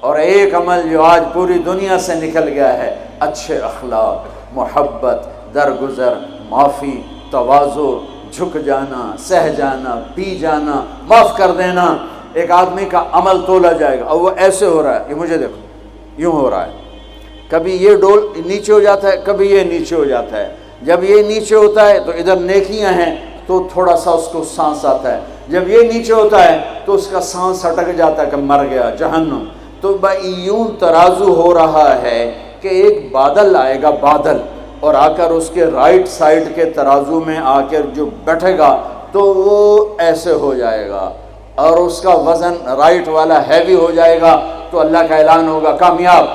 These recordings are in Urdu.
اور ایک عمل جو آج پوری دنیا سے نکل گیا ہے، اچھے اخلاق، محبت، درگزر، معافی، تواضع، جھک جانا، سہ جانا، پی جانا، معاف کر دینا۔ ایک آدمی کا عمل تولا جائے گا اور وہ ایسے ہو رہا ہے، یہ مجھے دیکھو یوں ہو رہا ہے، کبھی یہ ڈول نیچے ہو جاتا ہے، کبھی یہ نیچے ہو جاتا ہے۔ جب یہ نیچے ہوتا ہے تو ادھر نیکیاں ہیں تو تھوڑا سا اس کو سانس آتا ہے، جب یہ نیچے ہوتا ہے تو اس کا سانس اٹک جاتا ہے کہ مر گیا، جہنم۔ تو یوں ترازو ہو رہا ہے کہ ایک بادل آئے گا، بادل، اور آ کر اس کے رائٹ سائڈ کے ترازو میں آ کر جو بیٹھے گا تو وہ ایسے ہو جائے گا، اور اس کا وزن رائٹ والا ہیوی ہو جائے گا، تو اللہ کا اعلان ہوگا کامیاب،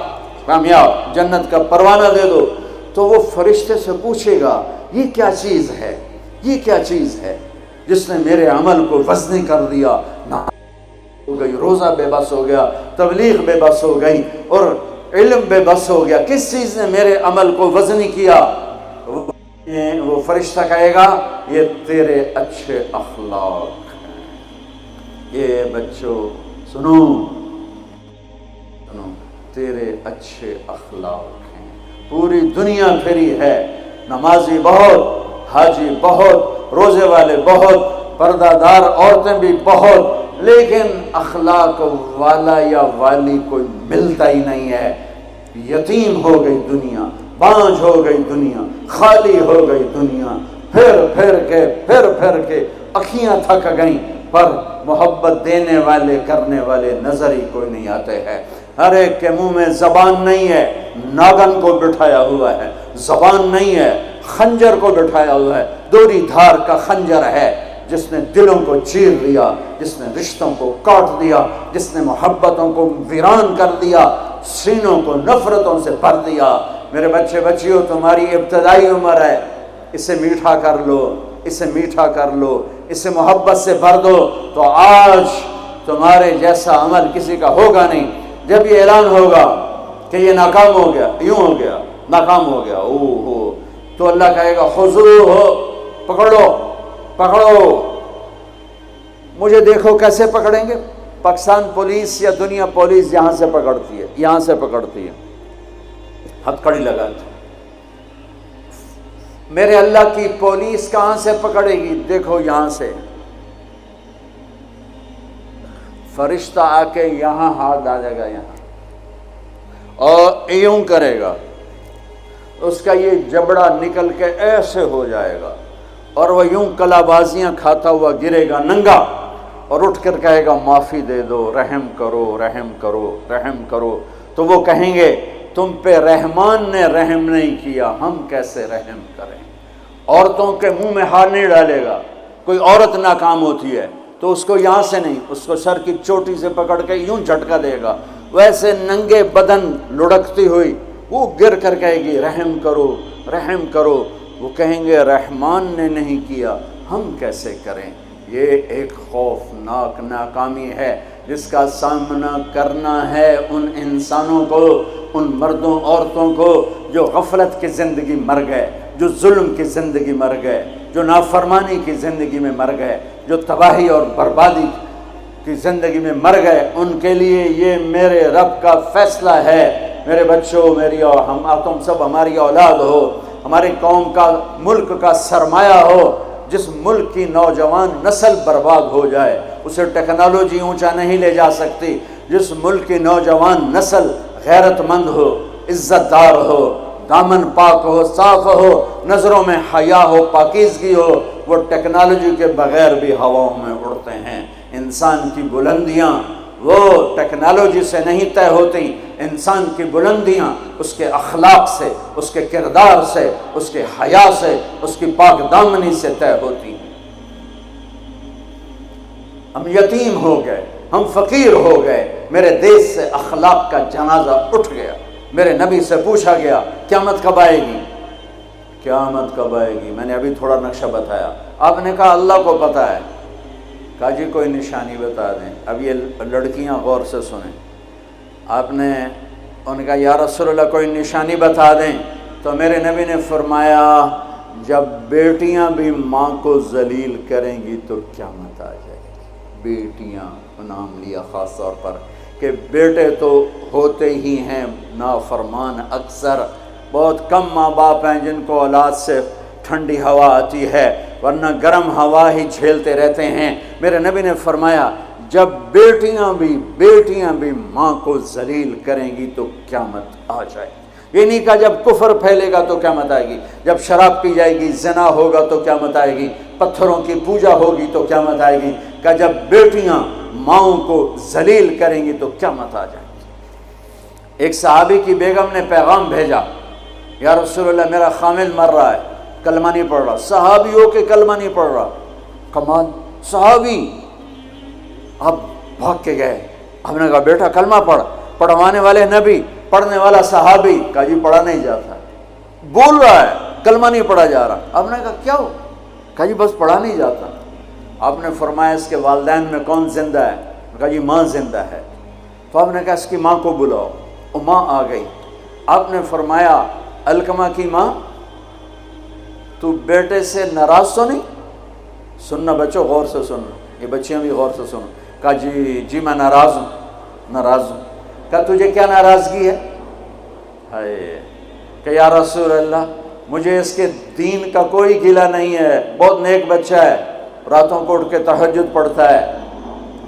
کامیاب، جنت کا پروانہ دے دو۔ تو وہ فرشتے سے پوچھے گا یہ کیا چیز ہے، یہ کیا چیز ہے جس نے میرے عمل کو وزنی کر دیا؟ ہو گئی، روزہ بے بس ہو گیا، تبلیغ بے بس ہو گئی، اور علم بے بس ہو گیا، کس چیز نے میرے عمل کو وزنی کیا؟ وہ فرشتہ کہے گا یہ تیرے اچھے اخلاق ہیں۔ یہ بچوں سنو، تیرے اچھے اخلاق ہیں۔ پوری دنیا پھری ہے، نمازی بہت، حاجی بہت، روزے والے بہت، پردہ دار عورتیں بھی بہت، لیکن اخلاق والا یا والی کوئی ملتا ہی نہیں ہے۔ یتیم ہو گئی دنیا، بانجھ ہو گئی دنیا، خالی ہو گئی دنیا، پھر کے اکھیاں تھک گئیں، پر محبت دینے والے کرنے والے نظر ہی کوئی نہیں آتے ہیں۔ ہر ایک کے منہ میں زبان نہیں ہے، ناگن کو بٹھایا ہوا ہے، زبان نہیں ہے، خنجر کو بٹھایا ہوا ہے، دوری دھار کا خنجر ہے، جس نے دلوں کو چیر دیا، جس نے رشتوں کو کاٹ دیا، جس نے محبتوں کو ویران کر دیا، سینوں کو نفرتوں سے بھر دیا۔ میرے بچے بچیوں، تمہاری ابتدائی عمر ہے، اسے میٹھا کر لو، اسے میٹھا کر لو، اسے محبت سے بھر دو، تو آج تمہارے جیسا عمل کسی کا ہوگا نہیں۔ جب یہ اعلان ہوگا کہ یہ ناکام ہو گیا، یوں ہو گیا، ناکام ہو گیا، تو اللہ کہے گا خذوہ، پکڑو پکڑو۔ مجھے دیکھو کیسے پکڑیں گے؟ پاکستان پولیس یا دنیا پولیس یہاں سے پکڑتی ہے، یہاں سے پکڑتی ہے، ہتھکڑی لگاتی ہے۔ میرے اللہ کی پولیس کہاں سے پکڑے گی؟ دیکھو یہاں سے، فرشتہ آ کے یہاں ہاتھ ڈالے گا، یہاں، اور یوں کرے گا، اس کا یہ جبڑا نکل کے ایسے ہو جائے گا، اور وہ یوں کلا بازیاں کھاتا ہوا گرے گا ننگا، اور اٹھ کر کہے گا معافی دے دو، رحم کرو، رحم کرو، رحم کرو۔ تو وہ کہیں گے تم پہ رحمان نے رحم نہیں کیا، ہم کیسے رحم کریں؟ عورتوں کے منہ میں ہاتھ نہیں ڈالے گا۔ کوئی عورت ناکام ہوتی ہے تو اس کو یہاں سے نہیں، اس کو سر کی چوٹی سے پکڑ کے یوں جھٹکا دے گا، ویسے ننگے بدن لڑکتی ہوئی وہ گر کر کہے گی رحم کرو، رحم کرو۔ وہ کہیں گے رحمان نے نہیں کیا، ہم کیسے کریں؟ یہ ایک خوفناک ناکامی ہے جس کا سامنا کرنا ہے ان انسانوں کو، ان مردوں عورتوں کو جو غفلت کی زندگی مر گئے، جو ظلم کی زندگی مر گئے، جو نافرمانی کی زندگی میں مر گئے، جو تباہی اور بربادی کی زندگی میں مر گئے۔ ان کے لیے یہ میرے رب کا فیصلہ ہے۔ میرے بچوں، میری اور تم سب ہماری اولاد ہو، ہماری قوم کا، ملک کا سرمایہ ہو۔ جس ملک کی نوجوان نسل برباد ہو جائے اسے ٹیکنالوجی اونچا نہیں لے جا سکتی۔ جس ملک کی نوجوان نسل غیرت مند ہو، عزت دار ہو، دامن پاک ہو، صاف ہو، نظروں میں حیا ہو، پاکیزگی ہو، وہ ٹیکنالوجی کے بغیر بھی ہواؤں میں اڑتے ہیں۔ انسان کی بلندیاں وہ ٹیکنالوجی سے نہیں طے ہوتی، انسان کی بلندیاں اس کے اخلاق سے، اس کے کردار سے، اس کے حیا سے، اس کی پاک دامنی سے طے ہوتی ہیں۔ ہم یتیم ہو گئے، ہم فقیر ہو گئے، میرے دیش سے اخلاق کا جنازہ اٹھ گیا۔ میرے نبی سے پوچھا گیا قیامت کب آئے گی؟ قیامت کب آئے گی؟ میں نے ابھی تھوڑا نقشہ بتایا، آپ نے کہا اللہ کو پتہ ہے۔ کہا جی کوئی نشانی بتا دیں۔ اب یہ لڑکیاں غور سے سنیں۔ آپ نے ان کا یا رسول اللہ کوئی نشانی بتا دیں، تو میرے نبی نے فرمایا جب بیٹیاں بھی ماں کو ذلیل کریں گی تو قیامت آ جائے گی۔ بیٹیاں کو نام لیا خاص طور پر، کہ بیٹے تو ہوتے ہی ہیں نافرمان اکثر، بہت کم ماں باپ ہیں جن کو اولاد سے ٹھنڈی ہوا آتی ہے، ورنہ گرم ہوا ہی جھیلتے رہتے ہیں۔ میرے نبی نے فرمایا جب بیٹیاں بھی ماں کو ذلیل کریں گی تو قیامت آ جائے گی۔ یہ نہیں کہا جب کفر پھیلے گا تو قیامت آئے گی، جب شراب پی جائے گی، زنا ہوگا تو قیامت آئے گی، پتھروں کی پوجا ہوگی تو قیامت آئے گی، کہ جب بیٹیاں ماؤں کو ذلیل کریں گی تو قیامت آ جائے گی۔ ایک صحابی کی بیگم نے پیغام بھیجا، یا رسول اللہ میرا خامل مر رہا ہے، کلمہ نہیں پڑھ رہا۔ صحابی ہو کے کلمہ نہیں پڑھ رہا، کمال، صحابی۔ اب بھاگ کے گئے، ہم نے کہا بیٹا کلمہ پڑھ، پڑھوانے والے نبی، پڑھنے والا صحابی، کہا جی پڑھا نہیں جاتا، بول رہا ہے کلمہ نہیں پڑھا جا رہا۔ ہم نے کہا کیا ہو؟ کہا جی بس پڑھا نہیں جاتا۔ آپ نے فرمایا اس کے والدین میں کون زندہ ہے؟ کہا جی ماں زندہ ہے۔ تو آپ نے کہا اس کی ماں کو بلاؤ، وہ ماں آ گئی۔ آپ نے فرمایا علقمہ کی ماں تو بیٹے سے ناراض تو نہیں؟ سننا بچوں، غور سے سننا، یہ بچیاں بھی غور سے سننا۔ کہا جی میں ناراض ہوں۔ کہا تجھے کیا ناراضگی ہے؟ ہائے، کہ یا رسول اللہ مجھے اس کے دین کا کوئی گلہ نہیں ہے، بہت نیک بچہ ہے، راتوں کو اٹھ کے تہجد پڑھتا ہے،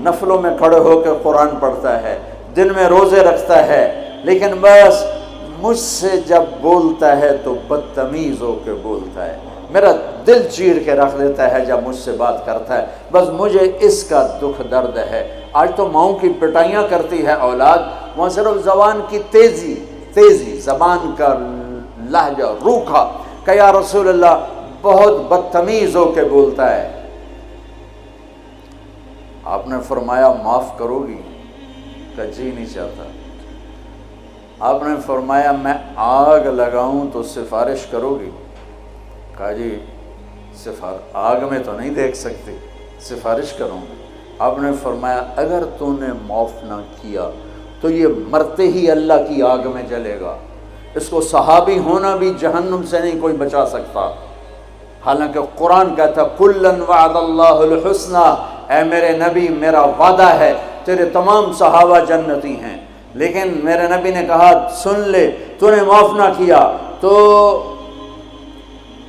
نفلوں میں کھڑے ہو کے قرآن پڑھتا ہے، دن میں روزے رکھتا ہے، لیکن بس مجھ سے جب بولتا ہے تو بدتمیز ہو کے بولتا ہے، میرا دل چیر کے رکھ دیتا ہے جب مجھ سے بات کرتا ہے، بس مجھے اس کا دکھ درد ہے۔ آج تو ماؤں کی پٹائیاں کرتی ہے اولاد، وہاں صرف زبان کی تیزی، زبان کا لہجہ روکھا، کہ یا رسول اللہ بہت بدتمیز ہو کے بولتا ہے۔ آپ نے فرمایا معاف کرو گی؟ کہ جی نہیں چاہتا۔ آپ نے فرمایا میں آگ لگاؤں تو سفارش کرو گی؟ کہا جی آگ میں تو نہیں دیکھ سکتی، سفارش کروں گی۔ آپ نے فرمایا اگر تو نے معاف نہ کیا تو یہ مرتے ہی اللہ کی آگ میں جلے گا، اس کو صحابی ہونا بھی جہنم سے نہیں کوئی بچا سکتا، حالانکہ قرآن کہتا کلن وعد اللہ الحسنى، اے میرے نبی میرا وعدہ ہے تیرے تمام صحابہ جنتی ہیں، لیکن میرے نبی نے کہا سن لے تو نے معاف نہ کیا تو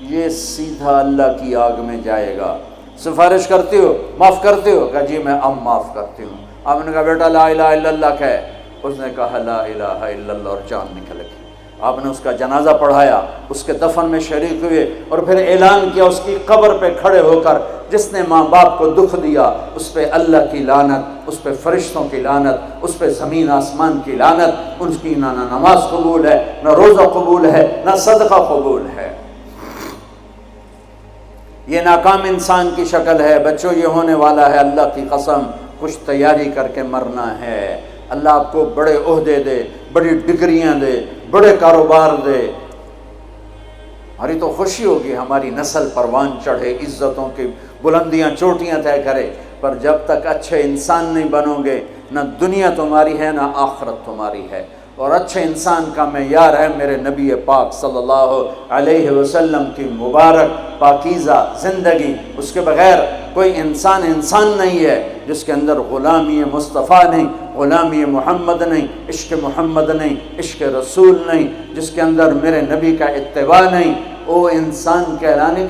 یہ سیدھا اللہ کی آگ میں جائے گا۔ سفارش کرتے ہو، معاف کرتے ہو؟ کہا جی میں اب معاف کرتی ہوں۔ آپ نے کہا بیٹا لا الہ الا اللہ کہے، اس نے کہا لا الہ الا اللہ اور جان نکل گئی۔ آپ نے اس کا جنازہ پڑھایا، اس کے دفن میں شریک ہوئے، اور پھر اعلان کیا اس کی قبر پہ کھڑے ہو کر جس نے ماں باپ کو دکھ دیا اس پہ اللہ کی لعنت، اس پہ فرشتوں کی لعنت، اس پہ زمین آسمان کی لعنت، ان کی نہ نماز قبول ہے، نہ روزہ قبول ہے، نہ صدقہ قبول ہے۔ یہ ناکام انسان کی شکل ہے بچوں، یہ ہونے والا ہے اللہ کی قسم، کچھ تیاری کر کے مرنا ہے۔ اللہ آپ کو بڑے عہدے دے، بڑی ڈگریاں دے، بڑے کاروبار دے، ہماری تو خوشی ہوگی، ہماری نسل پروان چڑھے، عزتوں کی بلندیاں چوٹیاں طے کرے، پر جب تک اچھے انسان نہیں بنو گے نہ دنیا تمہاری ہے نہ آخرت تمہاری ہے۔ اور اچھے انسان کا معیار ہے میرے نبی پاک صلی اللہ علیہ وسلم کی مبارک پاکیزہ زندگی، اس کے بغیر کوئی انسان نہیں ہے جس کے اندر غلامی مصطفیٰ نہیں، غلامی محمد نہیں، عشق محمد نہیں، عشق رسول نہیں، جس کے اندر میرے نبی کا اتباع نہیں، وہ انسان کہلانے